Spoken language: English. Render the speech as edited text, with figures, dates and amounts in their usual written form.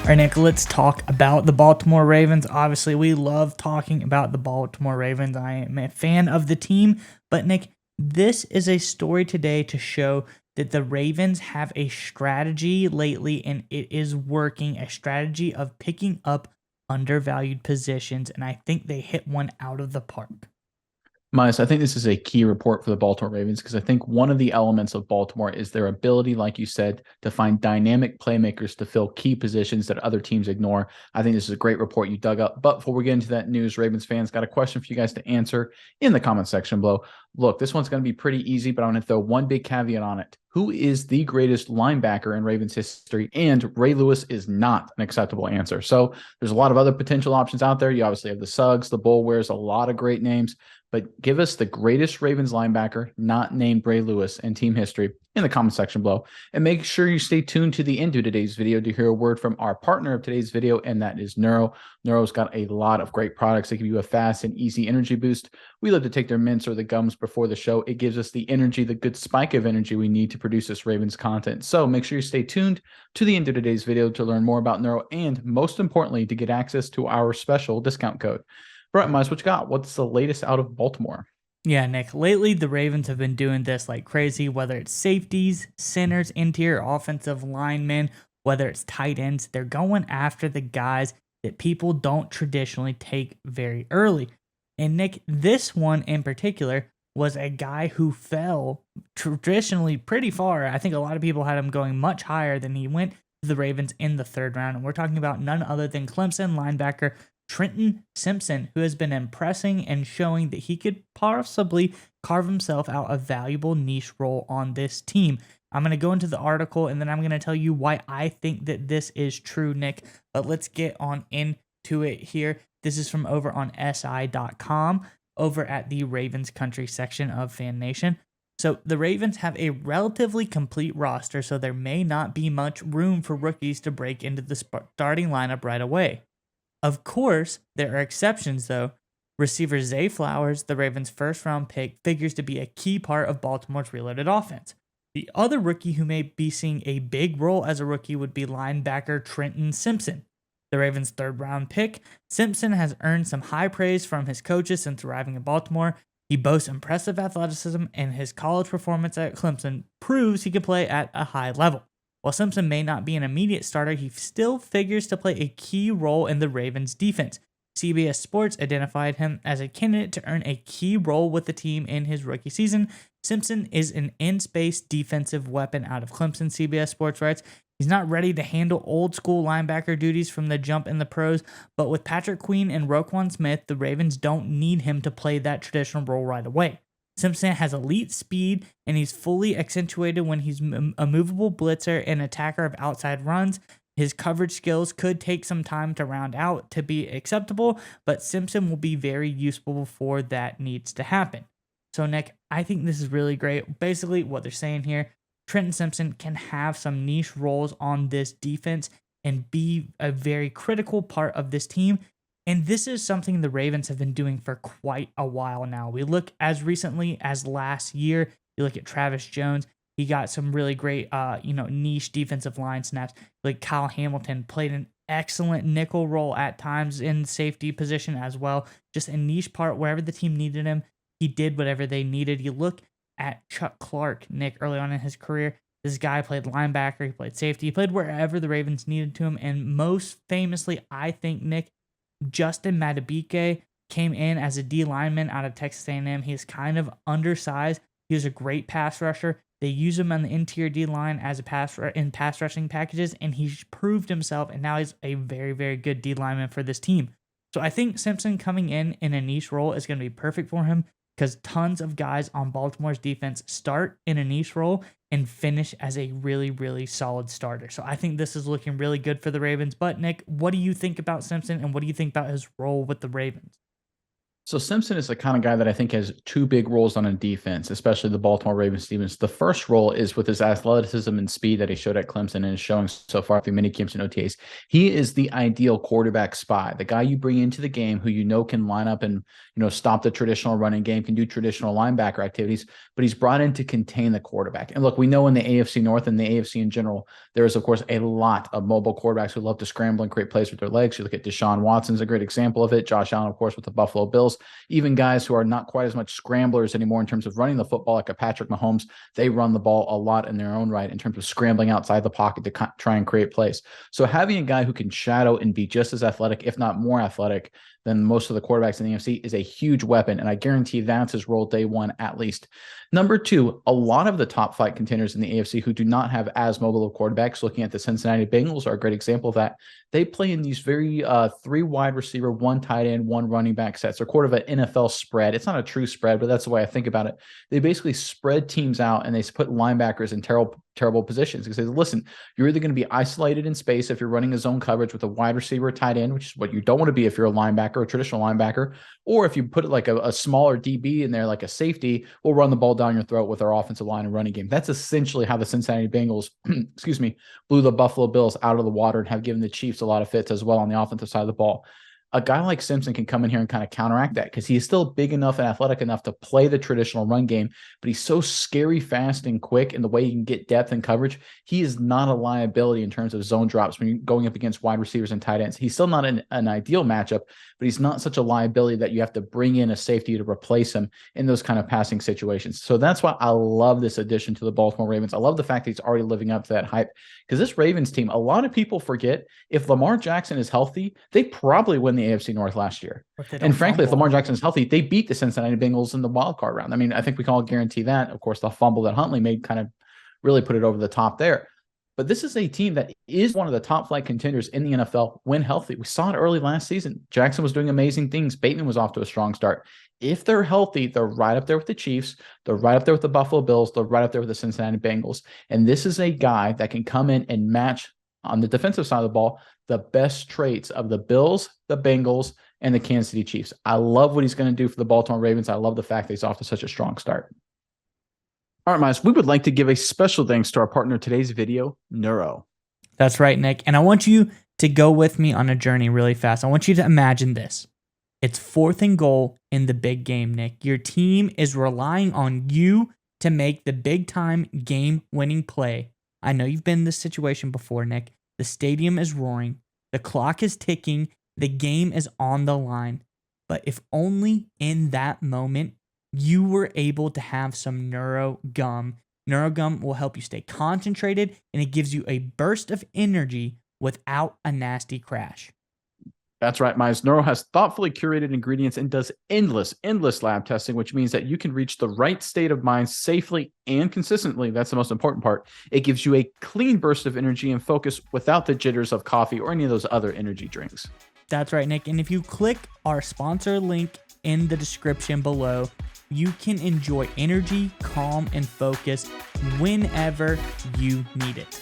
All right, Nick, let's talk about the Baltimore Ravens. Obviously, we love talking about the Baltimore Ravens. I am a fan of the team. But, Nick, this is a story today to show that the Ravens have a strategy lately, and it is working, a strategy of picking up undervalued positions. And I think they hit one out of the park. Miles, I think this is a key report for the Baltimore Ravens because I think one of the elements of Baltimore is their ability, like you said, to find dynamic playmakers to fill key positions that other teams ignore. I think this is a great report you dug up. But before we get into that news, Ravens fans, got a question for you guys to answer in the comment section below. Look, this one's going to be pretty easy, but I'm going to throw one big caveat on it. Who is the greatest linebacker in Ravens history? And Ray Lewis is not an acceptable answer. So there's a lot of other potential options out there. You obviously have the Suggs, the Bullwares, a lot of great names. But give us the greatest Ravens linebacker not named Ray Lewis in team history in the comment section below. And make sure you stay tuned to the end of today's video to hear a word from our partner of today's video, and that is Neuro. Neuro's got a lot of great products that give you a fast and easy energy boost. We love to take their mints or the gums before the show. It gives us the energy, the good spike of energy we need to produce this Ravens content. So make sure you stay tuned to the end of today's video to learn more about Neuro and, most importantly, to get access to our special discount code. Right, Miles, what you got? What's the latest out of Baltimore? Yeah, Nick. Lately, the Ravens have been doing this like crazy, whether it's safeties, centers, interior offensive linemen, whether it's tight ends. They're going after the guys that people don't traditionally take very early. And Nick, this one in particular was a guy who fell traditionally pretty far. I think a lot of people had him going much higher than he went to the Ravens in the third round. And we're talking about none other than Clemson linebacker Trenton Simpson, who has been impressing and showing that he could possibly carve himself out a valuable niche role on this team. I'm going to go into the article and then I'm going to tell you why I think that this is true, Nick. But let's get on into it here. This is from over on SI.com, over at the Ravens Country section of Fan Nation. So the Ravens have a relatively complete roster, so there may not be much room for rookies to break into the starting lineup right away. Of course, there are exceptions, though. Receiver Zay Flowers, the Ravens' first-round pick, figures to be a key part of Baltimore's reloaded offense. The other rookie who may be seeing a big role as a rookie would be linebacker Trenton Simpson. The Ravens' third-round pick, Simpson has earned some high praise from his coaches since arriving in Baltimore. He boasts impressive athleticism, and his college performance at Clemson proves he can play at a high level. While Simpson may not be an immediate starter, he still figures to play a key role in the Ravens' defense. CBS Sports identified him as a candidate to earn a key role with the team in his rookie season. Simpson is an in-space defensive weapon out of Clemson, CBS Sports writes. He's not ready to handle old-school linebacker duties from the jump in the pros, but with Patrick Queen and Roquan Smith, the Ravens don't need him to play that traditional role right away. Simpson has elite speed, and he's fully accentuated when he's a movable blitzer and attacker of outside runs. His coverage skills could take some time to round out to be acceptable, but Simpson will be very useful before that needs to happen. So, Nick, I think this is really great. Basically, what they're saying here, Trenton Simpson can have some niche roles on this defense and be a very critical part of this team. And this is something the Ravens have been doing for quite a while now. We look as recently as last year. You look at Travis Jones. He got some really great, niche defensive line snaps. Like Kyle Hamilton played an excellent nickel role at times in safety position as well. Just a niche part wherever the team needed him. He did whatever they needed. You look at Chuck Clark, Nick, early on in his career. This guy played linebacker. He played safety. He played wherever the Ravens needed to him. And most famously, I think, Nick, Justin Madubuike came in as a D lineman out of Texas A&M. He's kind of undersized. He was a great pass rusher. They use him on the interior D line as a pass rushing packages, and he's proved himself. And now he's a very, very good D lineman for this team. So I think Simpson coming in a niche role is going to be perfect for him because tons of guys on Baltimore's defense start in a niche role and finish as a really, really solid starter. So I think this is looking really good for the Ravens. But, Nick, what do you think about Simpson, and what do you think about his role with the Ravens? So Simpson is the kind of guy that I think has two big roles on a defense, especially the Baltimore Ravens defense. The first role is with his athleticism and speed that he showed at Clemson and is showing so far through mini camps and OTAs. He is the ideal quarterback spy, the guy you bring into the game who you know can line up and stop the traditional running game, can do traditional linebacker activities, but he's brought in to contain the quarterback. And look, we know in the AFC North and the AFC in general, there is of course a lot of mobile quarterbacks who love to scramble and create plays with their legs. You look at Deshaun Watson's a great example of it. Josh Allen, of course, with the Buffalo Bills. Even guys who are not quite as much scramblers anymore in terms of running the football, like a Patrick Mahomes, they run the ball a lot in their own right in terms of scrambling outside the pocket to try and create plays. So having a guy who can shadow and be just as athletic, if not more athletic, than most of the quarterbacks in the NFC is a huge weapon. And I guarantee that's his role day one, at least. Number two, a lot of the top flight contenders in the AFC who do not have as mobile of quarterbacks, looking at the Cincinnati Bengals are a great example of that. They play in these very three wide receiver, one tight end, one running back sets. They're sort of an NFL spread. It's not a true spread, but that's the way I think about it. They basically spread teams out and they put linebackers in terrible positions because they say, listen, you're either going to be isolated in space if you're running a zone coverage with a wide receiver, tight end, which is what you don't want to be if you're a linebacker, a traditional linebacker, or if you put it like a smaller DB in there, like a safety, we'll run the ball down your throat with our offensive line and running game. That's essentially how the Cincinnati Bengals, blew the Buffalo Bills out of the water and have given the Chiefs a lot of fits as well on the offensive side of the ball. A guy like Simpson can come in here and kind of counteract that because he is still big enough and athletic enough to play the traditional run game, but he's so scary, fast, and quick in the way he can get depth and coverage. He is not a liability in terms of zone drops when you're going up against wide receivers and tight ends. He's still not an ideal matchup, but he's not such a liability that you have to bring in a safety to replace him in those kind of passing situations. So that's why I love this addition to the Baltimore Ravens. I love the fact that he's already living up to that hype because this Ravens team, a lot of people forget if Lamar Jackson is healthy, they probably win the AFC North last year. And frankly, if Lamar Jackson is healthy, they beat the Cincinnati Bengals in the wild card round. I mean, I think we can all guarantee that. Of course, the fumble that Huntley made kind of really put it over the top there. But this is a team that is one of the top flight contenders in the NFL when healthy. We saw it early last season. Jackson was doing amazing things. Bateman was off to a strong start. If they're healthy, they're right up there with the Chiefs. They're right up there with the Buffalo Bills. They're right up there with the Cincinnati Bengals. And this is a guy that can come in and match on the defensive side of the ball the best traits of the Bills, the Bengals, and the Kansas City Chiefs. I love what he's going to do for the Baltimore Ravens. I love the fact that he's off to such a strong start. All right, Miles, we would like to give a special thanks to our partner in today's video, Neuro. That's right, Nick. And I want you to go with me on a journey really fast. I want you to imagine this. It's 4th and goal in the big game, Nick. Your team is relying on you to make the big-time game-winning play. I know you've been in this situation before, Nick. The stadium is roaring. The clock is ticking. The game is on the line. But if only in that moment you were able to have some Neuro Gum. Neuro Gum will help you stay concentrated, and it gives you a burst of energy without a nasty crash. That's right, Miles. Neuro has thoughtfully curated ingredients and does endless lab testing, which means that you can reach the right state of mind safely and consistently. That's the most important part. It gives you a clean burst of energy and focus without the jitters of coffee or any of those other energy drinks. That's right, Nick. And if you click our sponsor link in the description below, you can enjoy energy, calm, and focus whenever you need it.